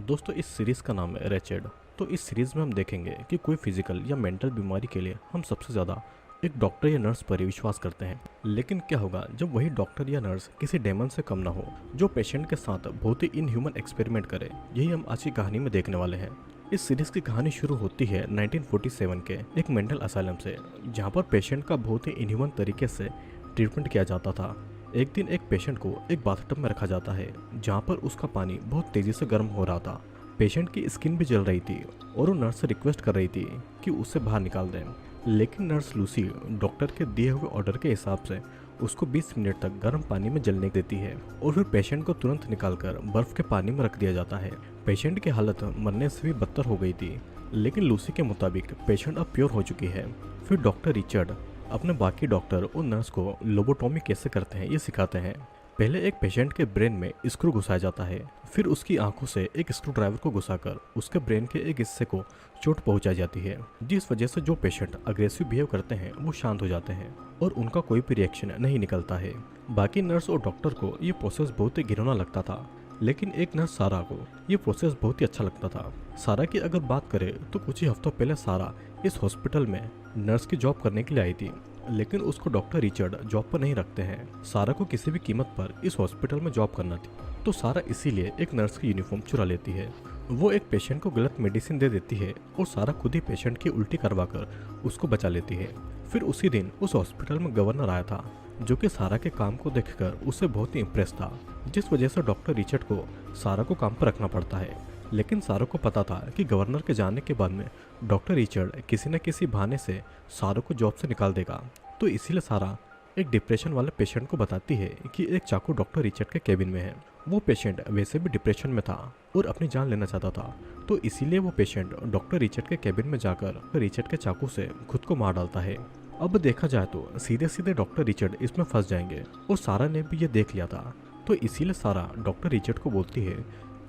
दोस्तों इस सीरीज़ का नाम है रेचेड। तो इस सीरीज़ में हम देखेंगे कि कोई फिजिकल या मेंटल बीमारी के लिए हम सबसे ज़्यादा एक डॉक्टर या नर्स पर ही विश्वास करते हैं। लेकिन क्या होगा जब वही डॉक्टर या नर्स किसी डेमन से कम ना हो, जो पेशेंट के साथ बहुत ही इनह्यूमन एक्सपेरिमेंट करे। यही हम आज की कहानी में देखने वाले हैं। इस सीरीज़ की कहानी शुरू होती है 1947 के एक मेंटल असाइलम से, जहाँ पर पेशेंट का बहुत ही इनह्यूमन तरीके से ट्रीटमेंट किया जाता था। एक दिन एक पेशेंट को एक बाथटब में रखा जाता है, जहाँ पर उसका पानी बहुत तेज़ी से गर्म हो रहा था। पेशेंट की स्किन भी जल रही थी और वो नर्स से रिक्वेस्ट कर रही थी कि उसे बाहर निकाल दें। लेकिन नर्स लूसी डॉक्टर के दिए हुए ऑर्डर के हिसाब से उसको 20 मिनट तक गर्म पानी में जलने देती है और फिर पेशेंट को तुरंत निकालकर बर्फ के पानी में रख दिया जाता है। पेशेंट की हालत मरने से भी बदतर हो गई थी, लेकिन लूसी के मुताबिक पेशेंट अब प्योर हो चुकी है। फिर डॉक्टर रिचर्ड अपने बाकी डॉक्टर और नर्स को लोबोटॉमी कैसे करते हैं ये सिखाते हैं। पहले एक पेशेंट के ब्रेन में स्क्रू घुसाया जाता है, फिर उसकी आंखों से एक स्क्रू ड्राइवर को घुसाकर उसके ब्रेन के एक हिस्से को चोट पहुंचाई जाती है, जिस वजह से जो पेशेंट अग्रेसिव बिहेव करते हैं वो शांत हो जाते हैं और उनका कोई भी रिएक्शन नहीं निकलता है। बाकी नर्स और डॉक्टर को ये प्रोसेस बहुत ही घिनौना लगता था, लेकिन एक नर्स सारा को ये प्रोसेस बहुत ही अच्छा लगता था। सारा की अगर बात करें तो कुछ ही हफ्तों पहले सारा इस हॉस्पिटल में नर्स की जॉब करने के लिए आई थी, लेकिन उसको डॉक्टर रिचर्ड जॉब पर नहीं रखते हैं। सारा को किसी भी कीमत पर इस हॉस्पिटल में जॉब करना थी, तो सारा इसीलिए एक नर्स की यूनिफॉर्म चुरा लेती है। वो एक पेशेंट को गलत मेडिसिन दे देती है और सारा खुद ही पेशेंट की उल्टी करवाकर उसको बचा लेती है। फिर उसी दिन उस हॉस्पिटल में गवर्नर आया था, जो कि सारा के काम को देखकर उससे बहुत ही इम्प्रेस था, जिस वजह से डॉक्टर रिचर्ड को सारा को काम पर रखना पड़ता है। लेकिन सारा को पता था कि गवर्नर के जाने के बाद में डॉक्टर रिचर्ड किसी न किसी बहाने से सारा को जॉब से निकाल देगा। तो इसीलिए सारा एक डिप्रेशन वाले पेशेंट को बताती है कि एक चाकू डॉक्टर रिचर्ड के केबिन में है। वो पेशेंट वैसे भी डिप्रेशन में था और अपनी जान लेना चाहता था, तो इसीलिए वो पेशेंट डॉक्टर रिचर्ड के केबिन में जाकर रिचर्ड के चाकू से खुद को मार डालता है। अब देखा जाए तो सीधे सीधे डॉक्टर रिचर्ड इसमें फंस जाएंगे और सारा ने भी ये देख लिया था, तो इसीलिए सारा डॉक्टर रिचर्ड को बोलती है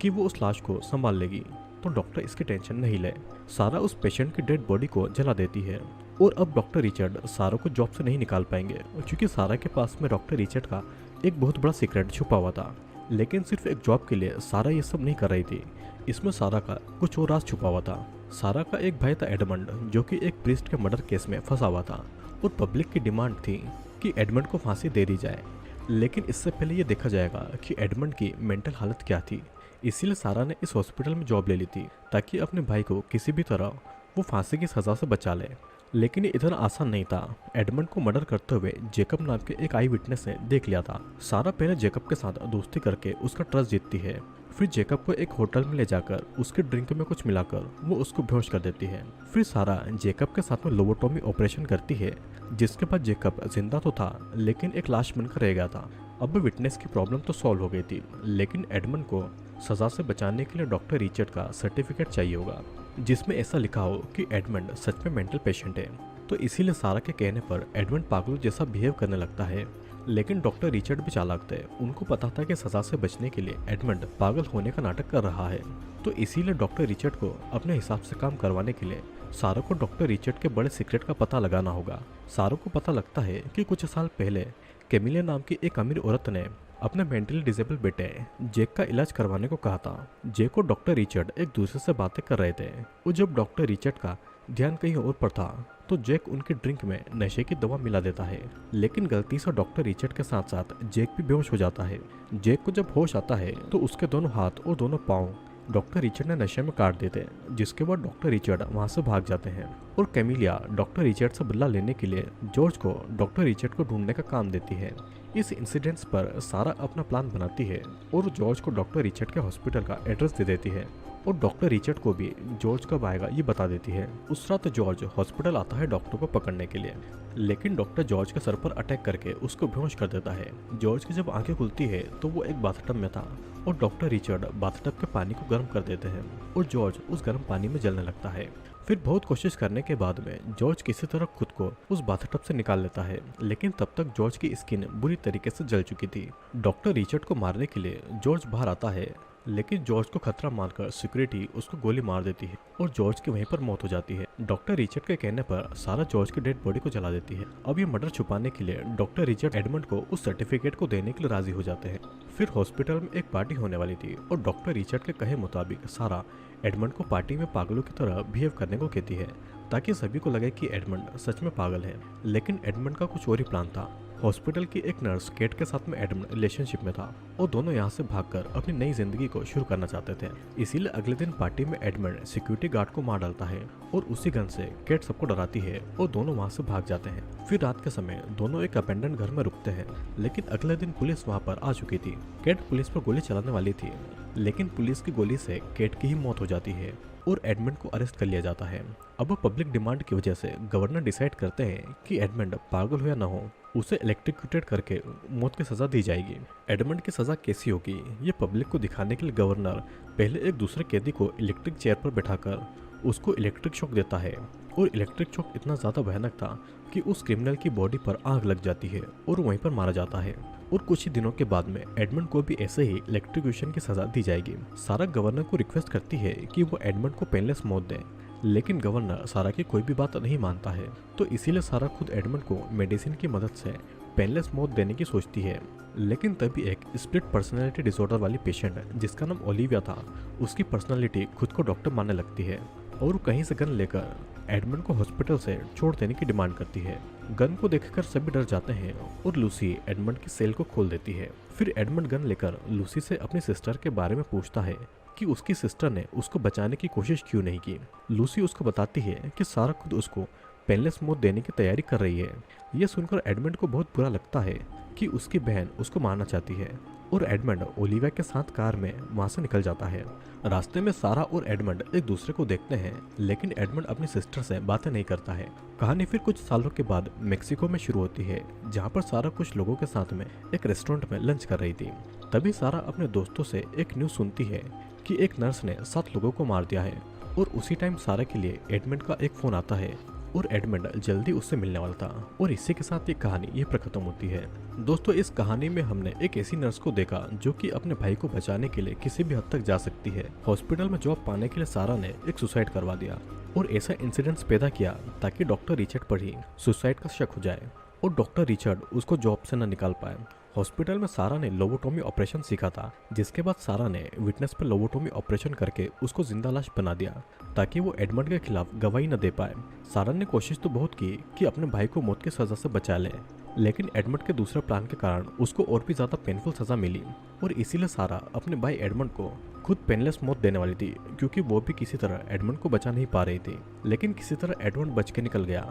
कि वो उस लाश को संभाल लेगी, तो डॉक्टर इसकी टेंशन नहीं ले। सारा उस पेशेंट की डेड बॉडी को जला देती है और अब डॉक्टर रिचर्ड सारा को जॉब से नहीं निकाल पाएंगे, क्योंकि सारा के पास में डॉक्टर रिचर्ड का एक बहुत बड़ा सीक्रेट छुपा हुआ था। लेकिन सिर्फ एक जॉब के लिए सारा ये सब नहीं कर रही थी, इसमें सारा का कुछ और राज छुपा हुआ था। सारा का एक भाई था एडमंड, जो कि एक प्रीस्ट के मर्डर केस में फंसा हुआ था और पब्लिक की डिमांड थी कि एडमंड को फांसी दे दी जाए। लेकिन इससे पहले ये देखा जाएगा कि एडमंड की मेंटल हालत क्या थी। इसीलिए सारा ने इस हॉस्पिटल में जॉब ले ली थी ताकि अपने भाई को किसी भी तरह वो फांसी की सज़ा से बचा ले। लेकिन ये इतना आसान नहीं था। एडमंड को मर्डर करते हुए जेकब नाम के एक आई विटनेस ने देख लिया था। सारा पहले जेकब के साथ दोस्ती करके उसका ट्रस्ट जीतती है, फिर जेकब को एक होटल में ले जाकर उसके ड्रिंक में कुछ मिलाकर वो उसको बेहोश कर देती है। फिर सारा जेकब के साथ में लोबोटॉमी ऑपरेशन करती है, जिसके बाद जेकब जिंदा तो था लेकिन एक लाश बनकर रह गया था। अब विटनेस की प्रॉब्लम तो सॉल्व हो गई थी, लेकिन एडमंड को सजा से बचाने के लिए डॉक्टर रिचर्ड का सर्टिफिकेट चाहिए होगा, जिसमें ऐसा लिखा हो कि एडमंड सच में मेंटल पेशेंट है। तो इसीलिए सारा के कहने पर एडमंड पागल जैसा बिहेव करने लगता है। लेकिन डॉक्टर रिचर्ड भी चालाक थे, उनको पता था कि सजा से बचने के लिए एडमंड पागल होने का नाटक कर रहा है। तो इसीलिए डॉक्टर रिचर्ड को अपने हिसाब से काम करवाने के लिए सारा को डॉक्टर रिचर्ड के बड़े सीक्रेट का पता लगाना होगा। सारा को पता लगता है कि कुछ साल पहले कैमिलिया नाम की एक अमीर औरत ने अपने मेंटली डिसेबल बेटे जेक का इलाज करवाने को कहा था। जेक और डॉक्टर रिचर्ड एक दूसरे से बातें कर रहे थे और जब डॉक्टर रिचर्ड का ध्यान कहीं और पर था तो जेक उनकी ड्रिंक में नशे की दवा मिला देता है। लेकिन गलती से डॉक्टर रिचर्ड के साथ साथ जेक भी बेहोश हो जाता है। जेक को जब होश आता है तो उसके दोनों हाथ और दोनों पाँव डॉक्टर रिचर्ड ने नशे में काट देते, जिसके बाद डॉक्टर रिचर्ड वहां से भाग जाते हैं और कैमिलिया डॉक्टर रिचर्ड से बदला लेने के लिए जॉर्ज को डॉक्टर रिचर्ड को ढूंढने का काम देती है। इस इंसिडेंट्स पर सारा अपना प्लान बनाती है और जॉर्ज को डॉक्टर रिचर्ड के हॉस्पिटल का एड्रेस दे देती है और डॉक्टर रिचर्ड को भी जॉर्ज कब आएगा ये बता देती है। उस रात जॉर्ज हॉस्पिटल आता है डॉक्टर को पकड़ने के लिए, लेकिन डॉक्टर जॉर्ज के सर पर अटैक करके उसको बेहोश कर देता है। जॉर्ज की जब आंखें खुलती है तो वो एक बाथटब में था और डॉक्टर रिचर्ड बाथटब के पानी को गर्म कर देते हैं और जॉर्ज उस गर्म पानी में जलने लगता है। फिर बहुत कोशिश करने के बाद में जॉर्ज किसी तरह खुद को उस बाथटब से निकाल लेता है, लेकिन तब तक जॉर्ज की स्किन बुरी तरीके से जल चुकी थी। डॉक्टर रिचर्ड को मारने के लिए जॉर्ज बाहर आता है, लेकिन जॉर्ज को खतरा मानकर सिक्योरिटी उसको गोली मार देती है और जॉर्ज की वहीं पर मौत हो जाती है। डॉक्टर रिचर्ड के कहने पर सारा जॉर्ज की डेड बॉडी को जला देती है। अब ये मर्डर छुपाने के लिए डॉक्टर रिचर्ड एडमंड को उस सर्टिफिकेट को देने के लिए राजी हो जाते हैं। फिर हॉस्पिटल में एक पार्टी होने वाली थी और डॉक्टर रिचर्ड के कहे मुताबिक सारा एडमंड को पार्टी में पागलों की तरह बिहेव करने को कहती है ताकि सभी को लगे कि एडमंड सच में पागल है। लेकिन एडमंड का कुछ और ही प्लान था। हॉस्पिटल की एक नर्स केट के साथ में एडमंड रिलेशनशिप में था और दोनों यहाँ से भागकर अपनी नई जिंदगी को शुरू करना चाहते थे। इसीलिए अगले दिन पार्टी में एडमंड सिक्योरिटी गार्ड को मार डालता है और उसी गन से केट सबको डराती है और दोनों वहाँ से भाग जाते हैं। फिर रात के समय दोनों एक अबेंडन घर में रुकते हैं, लेकिन अगले दिन पुलिस वहाँ पर आ चुकी थी। केट पुलिस पर गोली चलाने वाली थी, लेकिन पुलिस की गोली से केट की ही मौत हो जाती है और एडमंड को अरेस्ट कर लिया जाता है। अब पब्लिक डिमांड की वजह से गवर्नर डिसाइड करते हैं कि एडमंड पागल हो या ना हो, उसे इलेक्ट्रिक्यूटेड करके मौत की सजा दी जाएगी। एडमंड की सजा कैसी होगी ये पब्लिक को दिखाने के लिए गवर्नर पहले एक दूसरे कैदी को इलेक्ट्रिक चेयर पर बैठाकर उसको इलेक्ट्रिक शॉक देता है और इलेक्ट्रिक शॉक इतना ज़्यादा भयानक था कि उस क्रिमिनल की बॉडी पर आग लग जाती है और वहीं पर मारा जाता है। और कुछ ही दिनों के बाद में एडमंड को भी ऐसे ही इलेक्ट्रिक्यूशन की सजा दी जाएगी। सारा गवर्नर को रिक्वेस्ट करती है कि वो एडमंड को पेनलेस मौत दें, लेकिन गवर्नर सारा की कोई भी बात नहीं मानता है। तो इसीलिए सारा खुद एडमंड को मेडिसिन की मदद से पेनलेस मौत देने की सोचती है। लेकिन तभी एक स्प्लिट पर्सनैलिटी डिसऑर्डर वाली पेशेंट जिसका नाम ओलिविया था, उसकी पर्सनैलिटी खुद को डॉक्टर मानने लगती है और कहीं से गन लेकर एडमंड को हॉस्पिटल से छोड़ देने की डिमांड करती है। गन को देखकर सभी डर जाते हैं और लूसी एडमंड की सेल को खोल देती है। फिर एडमंड गन लेकर लूसी से अपनी सिस्टर के बारे में पूछता है कि उसकी सिस्टर ने उसको बचाने की कोशिश क्यों नहीं की। लूसी उसको बताती है कि सारा खुद उसको पेनलेस मौत देने की तैयारी कर रही है। यह सुनकर एडमंड को बहुत बुरा लगता है कि उसकी बहन उसको मारना चाहती है और एडमंड ओलिविया के साथ कार में वहां से निकल जाता है। रास्ते में सारा और एडमंड एक दूसरे को देखते हैं, लेकिन एडमंड अपनी सिस्टर से बातें नहीं करता है। कहानी फिर कुछ सालों के बाद मेक्सिको में शुरू होती है, जहाँ पर सारा कुछ लोगों के साथ में एक रेस्टोरेंट में लंच कर रही थी। तभी सारा अपने दोस्तों से एक न्यूज़ सुनती है कि एक नर्स ने 7 लोगों को मार दिया है और उसी टाइम सारा के लिए एडमंड का एक फ़ोन आता है और एडमंड जल्दी उससे मिलने वाला था। और इसी के साथ ये कहानी ये पर खत्म होती है। दोस्तों, इस कहानी में हमने एक ऐसी नर्स को देखा जो कि अपने भाई को बचाने के लिए किसी भी हद तक जा सकती है। हॉस्पिटल में जॉब पाने के लिए सारा ने एक सुसाइड करवा दिया और ऐसा इंसिडेंट्स पैदा किया ताकि डॉक्टर रिचर्ड पर ही सुसाइड का शक हो जाए और डॉक्टर रिचर्ड उसको जॉब से न निकाल पाए। हॉस्पिटल में सारा ने लोबोटोमी ऑपरेशन सीखा था, जिसके बाद सारा ने विटनेस पर लोबोटोमी ऑपरेशन करके उसको जिंदा लाश बना दिया ताकि वो एडमंड के खिलाफ गवाही न दे पाए। सारा ने कोशिश तो बहुत की कि अपने भाई को मौत की सजा से बचा ले, लेकिन एडमंड के दूसरे प्लान के कारण उसको और भी ज्यादा पेनफुल सजा मिली और इसीलिए सारा अपने भाई एडमंड को खुद पेनलेस मौत देने वाली थी, क्योंकि वो भी किसी तरह एडमंड को बचा नहीं पा रही थी। लेकिन किसी तरह एडमंड बच के निकल गया,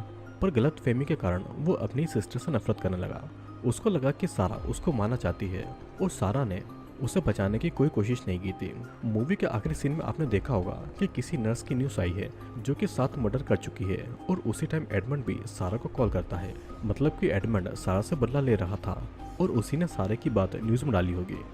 पर गलत फहमी के कारण वो अपनी सिस्टर से नफरत करने लगा। उसको लगा कि सारा उसको मारना चाहती है और सारा ने उसे बचाने की कोई कोशिश नहीं की थी। मूवी के आखिरी सीन में आपने देखा होगा कि किसी नर्स की न्यूज़ आई है जो कि 7 मर्डर कर चुकी है और उसी टाइम एडमंड भी सारा को कॉल करता है। मतलब कि एडमंड सारा से बदला ले रहा था और उसी ने सारे की बात न्यूज़ में डाली होगी।